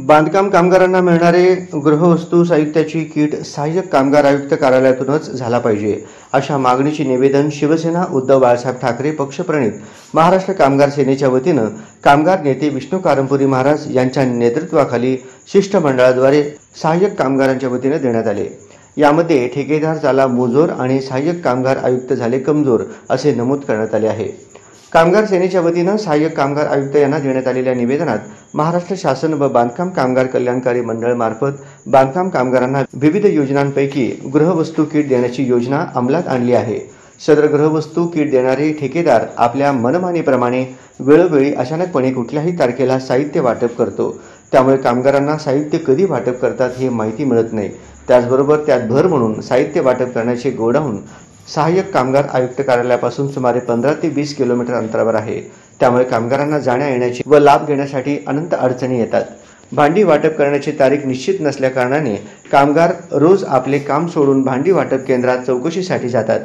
बांधकाम कामगारांना मिळणारे गृहवस्तू साहित्याची किट सहाय्यक कामगार आयुक्त कार्यालयातूनच झाला पाहिजे अशा मागणीचे निवेदन शिवसेना उद्धव बाळासाहेब ठाकरे पक्षप्रणित महाराष्ट्र कामगार सेनेच्या वतीनं कामगार नेते विष्णू कारंपुरी महाराज यांच्या नेतृत्वाखाली शिष्टमंडळाद्वारे सहाय्यक कामगारांच्या वतीनं देण्यात आले। यामध्ये ठेकेदार झाला मुजोर आणि सहाय्यक कामगार आयुक्त झाले कमजोर असे नमूद करण्यात आले आहे। कामगार सेनेच्या वतीनं सहाय्यक कामगार आयुक्त यांना देण्यात आलेल्या निवेदनात महाराष्ट्र शासन व बांधकाम कामगार कल्याणकारी मंडळ मार्फत बांधकाम कामगारांना विविध योजनांपैकी गृहवस्तू किट देण्याची योजना अंमलात आणली आहे। सदर गृहवस्तू किट देणारे ठेकेदार आपल्या मनमानीप्रमाणे वेळोवेळी अचानकपणे कुठल्याही तारखेला साहित्य वाटप करतो, त्यामुळे कामगारांना साहित्य कधी वाटप करतात हे माहिती मिळत नाही। त्याचबरोबर त्यात भर म्हणून साहित्य वाटप करण्याचे गोडाऊन सहाय्यक कामगार आयुक्त कार्यालयापासून सुमारे 15 ते 20 किलोमीटर अंतरावर आहे, त्यामुळे कामगारांना जाण्या येण्याची व लाभ घेण्यासाठी अनंत अडचणी येतात। भांडी वाटप करण्याची तारीख निश्चित नसल्याकारणाने कामगार रोज आपले काम सोडून भांडी वाटप केंद्रात चौकशीसाठी जातात।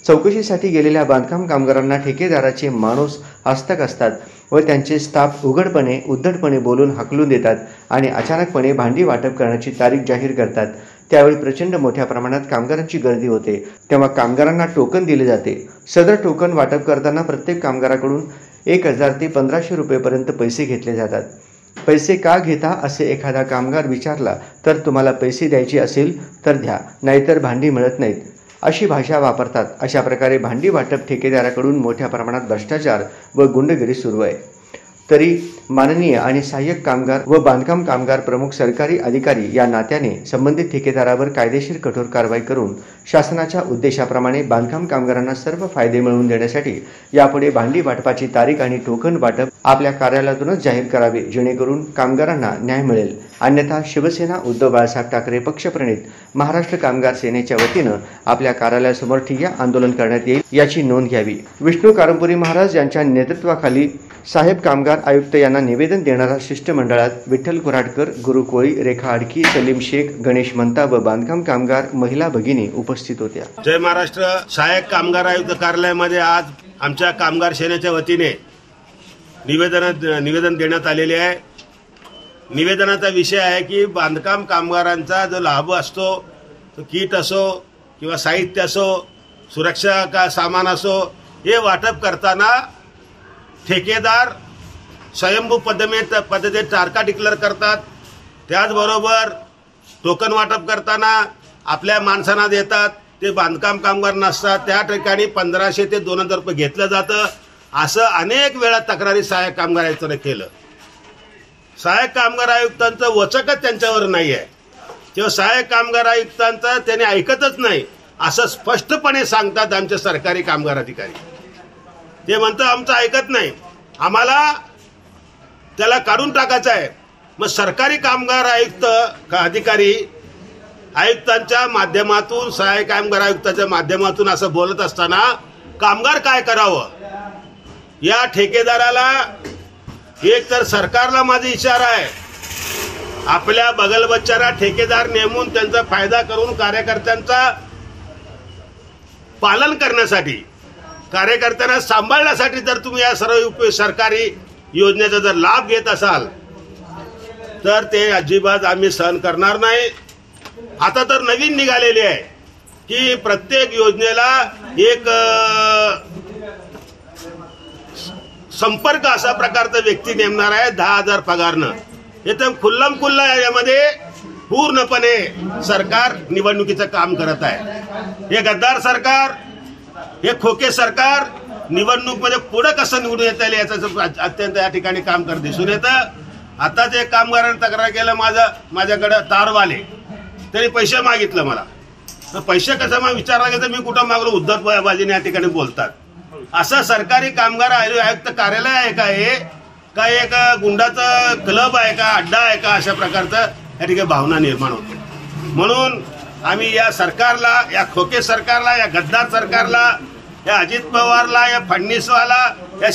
चौकशीसाठी गेलेल्या बांधकाम कामगारांना ठेकेदाराचे माणूस हस्तक असतात व त्यांचे स्टाफ उद्धटपणे बोलून हाकलून देतात आणि अचानकपणे भांडी वाटप करण्याची तारीख जाहीर करतात। त्यावेळी प्रचंड मोठ्या प्रमाणात कामगारांची गर्दी होते, तेव्हा कामगारांना टोकन दिले जाते। सदर टोकन वाटप करताना प्रत्येक कामगाराकडून 1000 ते 1500 रुपयेपर्यंत पैसे घेतले जातात। पैसे का घेता असे एखादा कामगार विचारला तर तुम्हाला पैसे द्यायचे असेल तर द्या, नाहीतर भांडी मिळत नाहीत अशी भाषा वापरतात। अशा प्रकारे भांडी वाटप ठेकेदाराकडून मोठ्या प्रमाणात भ्रष्टाचार व गुंडगिरी सुरू आहे। तरी माननीय आणि सहाय्यक कामगार व बांधकाम कामगार प्रमुख सरकारी अधिकारी या नात्याने संबंधित ठेकेदारावर कायदेशीर कठोर कारवाई करून शासनाच्या उद्देशाप्रमाणे बांधकाम कामगारांना सर्व फायदे मिळवून देण्यासाठी यापुढे भांडी वाटपाची तारीख आणि टोकन वाटप आपल्या कार्यालयातूनच जाहीर करावे, जेणेकरून कामगारांना न्याय मिळेल। अन्यथा शिवसेना उद्धव बाळासाहेब ठाकरे पक्षप्रणित महाराष्ट्र कामगार सेनेच्या वतीनं आपल्या कार्यालयासमोर ठिय्या आंदोलन करण्यात येईल, याची नोंद घ्यावी। विष्णू कारंपुरी महाराज यांच्या नेतृत्वाखाली साहेब कामगार आयुक्त यांना निवेदन देणारा शिष्टमंडळात विठ्ठल कुऱ्हाडकर, गुरु कोळी, रेखा आडकी, सलीम शेख, गणेश मंता व बांधकाम कामगार महिला भगिनी उपस्थित होत्या। जय महाराष्ट्र। सहाय्यक कामगार आयुक्त कार्यालयामध्ये आज आमच्या कामगार सेनेच्या वतीने निवेदन देण्यात आलेले आहे। निवेदनाचा विषय आहे की बांधकाम कामगारांचा जो लाभ असतो, तो किट असो किंवा साहित्य असो, सुरक्षा का सामान असो, हे वाटप करताना ठेकेदार स्वयंभू पद्धतीने तारखा डिक्लेअर करतात। त्याचबरोबर टोकन वाटप करताना आपल्या माणसांना देतात, ते बांधकाम कामगार नसतात, त्या ठिकाणी 1500 ते 2000 रुपये घेतलं जातं। असं अनेक वेळा तक्रारी सहाय्यक कामगार आयुक्तांनी केलं। सहाय्यक कामगार आयुक्तांचं वचकच त्यांच्यावर नाही आहे, किंवा सहाय्यक कामगार आयुक्तांचं त्याने ऐकतच नाही असं स्पष्टपणे सांगतात आमचे सरकारी कामगार अधिकारी। ते म्हणतात आमचं ऐकत नाही, आम्हाला त्याला काढून टाकायचं आहे। मग सरकारी कामगार आयुक्त अधिकारी आयुक्तांच्या माध्यमातून, सहाय्यक कामगार आयुक्ताच्या माध्यमातून असं बोलत असताना कामगार काय करावं? या ठेकेदाराला एक तर सरकारला माझा इशारा आहे, आपल्या बगलबच्चाला ठेकेदार नेमून त्यांचा फायदा करून कार्यकर्त्यांचा पालन करण्यासाठी, कार्यकर्त्यांना सांभाळण्यासाठी जर तुम्ही या सर्व सरकारी योजनेचा जर लाभ घेत असाल तर ते अजिबात आम्ही सहन करणार नाही। आता तर नवीन निघालेले आहे की प्रत्येक योजनेला एक संपर्क अशा प्रकारचा व्यक्ती नेमणार आहे 10,000 पगारनं। एकदम खुल्लम खुल्ला यामध्ये पूर्णपणे सरकार निवडणुकीचं काम करत आहे। हे गद्दार सरकार, हे खोके सरकार निवडणूकमध्ये पुढे कसं निवडून येता येईल याचं अत्यंत या ठिकाणी काम करत दिसून येतं। आताच एक कामगारांनी तक्रार केलं, माझ्याकडे तारवाले त्यांनी पैसे मागितलं मला, तर पैसे कसं मग विचारला गेलं मी कुठं मागलो, उद्धटबाजीने या ठिकाणी बोलतात। असं सरकारी कामगार आयुक्त कार्यालय आहे का हे? का एक गुंडाचा क्लब आहे का, अड्डा आहे का? अशा प्रकारचं या ठिकाणी भावना निर्माण होते। म्हणून आम्ही या सरकारला, या खोके सरकारला, या गद्दार सरकारला, या अजित पवारला, या फडणवीसवाला, या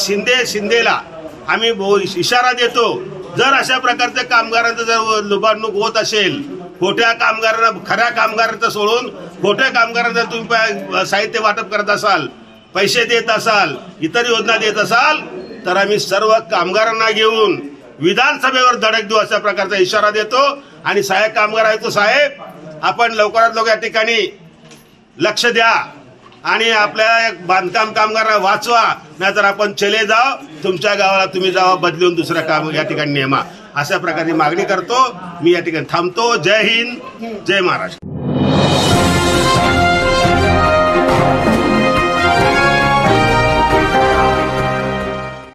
शिंदेला आम्ही इशारा देतो, जर अशा प्रकारच्या कामगारांचं जर लुबाडणूक होत असेल, खोट्या कामगारांना खऱ्या कामगारांचं सोडून खोट्या कामगारांना तुम्ही साहित्य वाटप करत असाल, पैसे देत असाल, इतर योजना देत असाल, तर आम्ही सर्व कामगारांना घेऊन विधानसभेवर धडक देऊ अशा प्रकारचा इशारा देतो। आणि सहाय्यक कामगार आयुक्त साहेब, आपण लवकरात लवकर या ठिकाणी लक्ष द्या आणि आपल्या बांधकाम कामगारांना वाचवा, नाहीतर आपण चले जाओ, तुमच्या गावाला तुम्ही जावा, बदलून दुसऱ्या काम या ठिकाणी नेमा, अशा प्रकारची मागणी करतो। मी या ठिकाणी थांबतो। जय हिंद, जय महाराष्ट्र।